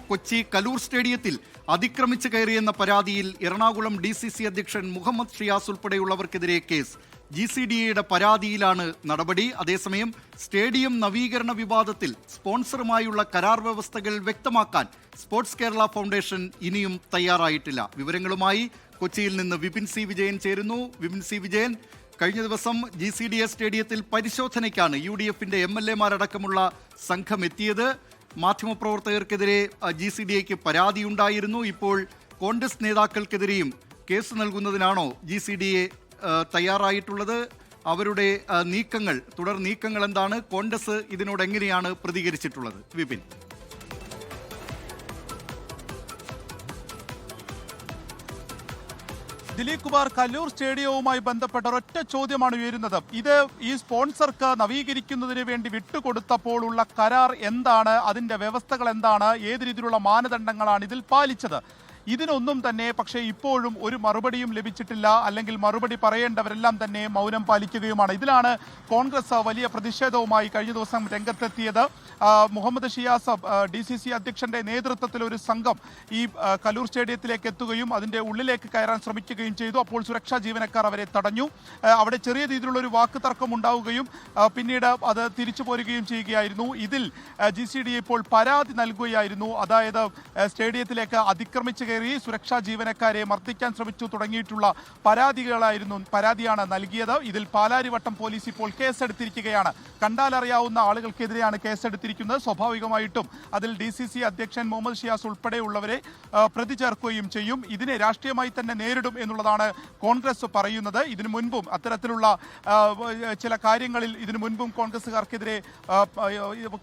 കൊച്ചി കലൂർ സ്റ്റേഡിയത്തിൽ അതിക്രമിച്ച് കയറിയെന്ന പരാതിയിൽ എറണാകുളം DCC അധ്യക്ഷൻ മുഹമ്മദ് ഷിയാസ് ഉൾപ്പെടെയുള്ളവർക്കെതിരെ കേസ്. GCDAയുടെ പരാതിയിലാണ് നടപടി. അതേസമയം സ്റ്റേഡിയം നവീകരണ വിവാദത്തിൽ സ്പോൺസറുമായുള്ള കരാർ വ്യവസ്ഥകൾ വ്യക്തമാക്കാൻ സ്പോർട്സ് കേരള ഫൗണ്ടേഷൻ ഇനിയും തയ്യാറായിട്ടില്ല. വിവരങ്ങളുമായി കൊച്ചിയിൽ നിന്ന് വിപിൻ സി വിജയൻ ചേരുന്നു. വിപിൻ സി വിജയൻ, കഴിഞ്ഞ ദിവസം GCDA സ്റ്റേഡിയത്തിൽ പരിശോധനയ്ക്കാണ് UDFന്റെ MLA-മാരടക്കമുള്ള സംഘം എത്തിയത്. മാധ്യമപ്രവർത്തകർക്കെതിരെ GCDAക്ക് പരാതിയുണ്ടായിരുന്നു. ഇപ്പോൾ കോൺഗ്രസ് നേതാക്കൾക്കെതിരെയും കേസ് നൽകുന്നതിനാണോ GCDA തയ്യാറായിട്ടുള്ളത്? അവരുടെ തുടർ നീക്കങ്ങൾ എന്താണ്? കോൺഗ്രസ് ഇതിനോട് എങ്ങനെയാണ് പ്രതികരിച്ചിട്ടുള്ളത്? വിപിൻ. ദിലീപ് കുമാർ, കല്ലൂർ സ്റ്റേഡിയവുമായി ബന്ധപ്പെട്ട ഒരൊറ്റ ചോദ്യമാണ് ഉയരുന്നത്. ഇത് ഈ സ്പോൺസർക്ക് നവീകരിക്കുന്നതിന് വേണ്ടി വിട്ടുകൊടുത്തപ്പോൾ ഉള്ള കരാർ എന്താണ്? അതിന്റെ വ്യവസ്ഥകൾ എന്താണ്? ഏത് രീതിയിലുള്ള മാനദണ്ഡങ്ങളാണ് ഇതിൽ പാലിച്ചത്? ഇതിനൊന്നും തന്നെ പക്ഷേ ഇപ്പോഴും ഒരു മറുപടിയും ലഭിച്ചിട്ടില്ല. അല്ലെങ്കിൽ മറുപടി പറയേണ്ടവരെല്ലാം തന്നെ മൗനം പാലിക്കുകയുമാണ്. ഇതിലാണ് കോൺഗ്രസ് വലിയ പ്രതിഷേധവുമായി കഴിഞ്ഞ ദിവസം രംഗത്തെത്തിയത്. മുഹമ്മദ് ഷിയാസ് DCC അധ്യക്ഷന്റെ നേതൃത്വത്തിൽ ഒരു സംഘം ഈ കലൂർ സ്റ്റേഡിയത്തിലേക്ക് എത്തുകയും അതിന്റെ ഉള്ളിലേക്ക് കയറാൻ ശ്രമിക്കുകയും ചെയ്തു. അപ്പോൾ സുരക്ഷാ ജീവനക്കാർ അവരെ തടഞ്ഞു. അവിടെ ചെറിയ രീതിയിലുള്ള ഒരു വാക്ക് തർക്കം ഉണ്ടാവുകയും പിന്നീട് അത് തിരിച്ചു പോരുകയും ചെയ്യുകയായിരുന്നു. ഇതിൽ GCDA ഇപ്പോൾ പരാതി നൽകുകയായിരുന്നു. അതായത് സ്റ്റേഡിയത്തിലേക്ക് അതിക്രമിച്ച് സുരക്ഷാ ജീവനക്കാരെ മർദ്ദിക്കാൻ ശ്രമിച്ചു തുടങ്ങിയിട്ടുള്ള പരാതിയാണ് നൽകിയത്. ഇതിൽ പാലാരിവട്ടം പോലീസ് ഇപ്പോൾ കേസെടുത്തിരിക്കുകയാണ്. കണ്ടാലറിയാവുന്ന ആളുകൾക്കെതിരെയാണ് കേസെടുത്തിരിക്കുന്നത്. സ്വാഭാവികമായിട്ടും അതിൽ DCC അധ്യക്ഷൻ മുഹമ്മദ് ഷിയാസ് ഉൾപ്പെടെയുള്ളവരെ പ്രതി ചേർക്കുകയും ചെയ്യും. ഇതിനെ രാഷ്ട്രീയമായി തന്നെ നേരിടും എന്നുള്ളതാണ് കോൺഗ്രസ് പറയുന്നത്. ഇതിനു മുൻപും അത്തരത്തിലുള്ള ചില കാര്യങ്ങളിൽ ഇതിനു മുൻപും കോൺഗ്രസുകാർക്കെതിരെ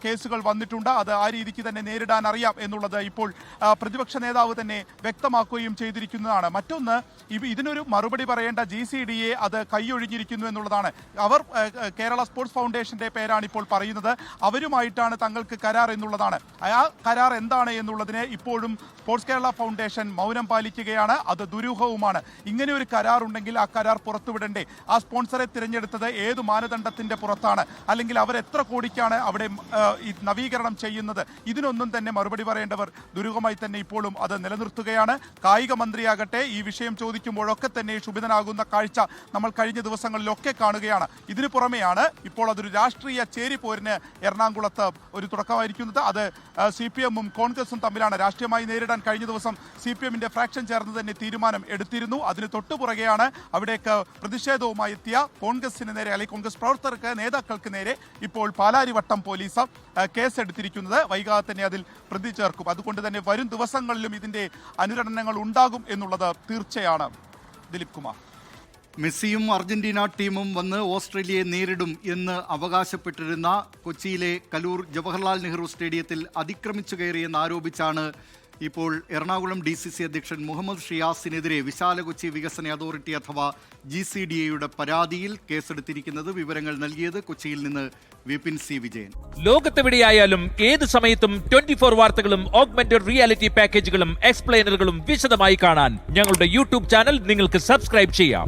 കേസുകൾ വന്നിട്ടുണ്ട്. അത് ആ രീതിക്ക് തന്നെ നേരിടാൻ അറിയാം എന്നുള്ളത് ഇപ്പോൾ പ്രതിപക്ഷ നേതാവ് തന്നെ വ്യക്തമാക്കുകയും ചെയ്തിരിക്കുന്നതാണ്. മറ്റൊന്ന്, ഇതിനൊരു മറുപടി പറയേണ്ട GCDA അത് കൈയൊഴിഞ്ഞിരിക്കുന്നു എന്നുള്ളതാണ്. അവർ കേരള സ്പോർട്സ് ഫൗണ്ടേഷന്റെ പേരാണ് ഇപ്പോൾ പറയുന്നത്. അവരുമായിട്ടാണ് തങ്ങൾക്ക് കരാർ എന്നുള്ളതാണ്. ആ കരാർ എന്താണ് എന്നുള്ളതിനെ ഇപ്പോഴും സ്പോർട്സ് കേരള ഫൗണ്ടേഷൻ മൗനം പാലിക്കുകയാണ്. അത് ദുരൂഹവുമാണ്. ഇങ്ങനെ ഒരു കരാർ ഉണ്ടെങ്കിൽ ആ കരാർ പുറത്തുവിടണ്ടേ? ആ സ്പോൺസറെ തിരഞ്ഞെടുത്തത് ഏത് മാനദണ്ഡത്തിന്റെ പുറത്താണ്? അല്ലെങ്കിൽ അവർ എത്ര കോടിക്കാണ് അവിടെ നവീകരണം ചെയ്യുന്നത്? ഇതിനൊന്നും തന്നെ മറുപടി പറയേണ്ടവർ ദുരൂഹമായി തന്നെ ഇപ്പോഴും അത് നിലനിർത്തുകയാണ്. കായിക മന്ത്രിയാകട്ടെ ഈ വിഷയം ചോദിക്കുമ്പോഴൊക്കെ തന്നെ ക്ഷുഭിതനാകുന്ന കാഴ്ച നമ്മൾ കഴിഞ്ഞ ദിവസങ്ങളിലൊക്കെ കാണുകയാണ്. ഇതിനു പുറമെയാണ് ഇപ്പോൾ അതൊരു രാഷ്ട്രീയ ചേരിപ്പോരിന് എറണാകുളത്ത് ഒരു തുടക്കമായിരിക്കുന്നത്. അത് CPM-ഉം കോൺഗ്രസും തമ്മിലാണ്. രാഷ്ട്രീയമായി നേരിടാൻ കഴിഞ്ഞ ദിവസം CPM-ന്റെ ഫ്രാക്ഷൻ ചേർന്ന് തന്നെ തീരുമാനം എടുത്തിരുന്നു. അതിന് തൊട്ടുപുറകെയാണ് അവിടേക്ക് പ്രതിഷേധവുമായി എത്തിയ കോൺഗ്രസിന് നേരെ, അല്ലെങ്കിൽ കോൺഗ്രസ് പ്രവർത്തകർക്ക്, നേതാക്കൾക്ക് നേരെ ഇപ്പോൾ പാലാരിവട്ടം പോലീസ് കേസെടുത്തിരിക്കുന്നത്. വൈകാതെ തന്നെ അതിൽ പ്രതി ചേർക്കും. അതുകൊണ്ട് തന്നെ വരും ദിവസങ്ങളിലും ഇതിന്റെ അനുരണനങ്ങൾ ഉണ്ടാകും എന്നുള്ളത് തീർച്ചയാണ്. ദിലീപ് കുമാർ. മെസ്സിയും അർജന്റീന ടീമും വന്ന് ഓസ്ട്രേലിയയെ നേരിടും എന്ന് അവകാശപ്പെട്ടിരുന്ന കൊച്ചിയിലെ കലൂർ ജവഹർലാൽ നെഹ്റു സ്റ്റേഡിയത്തിൽ അതിക്രമിച്ചു കയറിയെന്ന് ആരോപിച്ചാണ് ഇപ്പോൾ എറണാകുളം DCC അധ്യക്ഷൻ മുഹമ്മദ് ഷിയാസിനെതിരെ വിശാല കൊച്ചി വികസന അതോറിറ്റി അഥവാ GCDAയുടെ പരാതിയിൽ കേസെടുത്തിരിക്കുന്നത്. വിവരങ്ങൾ നൽകിയത് കൊച്ചിയിൽ നിന്ന് വിപിൻ സി വിജയൻ. ലോകത്തെവിടെയായാലും ഏത് സമയത്തും 24 വാർത്തകളും ഓഗ്മെന്റഡ് റിയാലിറ്റി പാക്കേജുകളും എക്സ്പ്ലെയിനറുകളും വിശദമായി കാണാൻ ഞങ്ങളുടെ YouTube ചാനൽ നിങ്ങൾക്ക് സബ്സ്ക്രൈബ് ചെയ്യാം.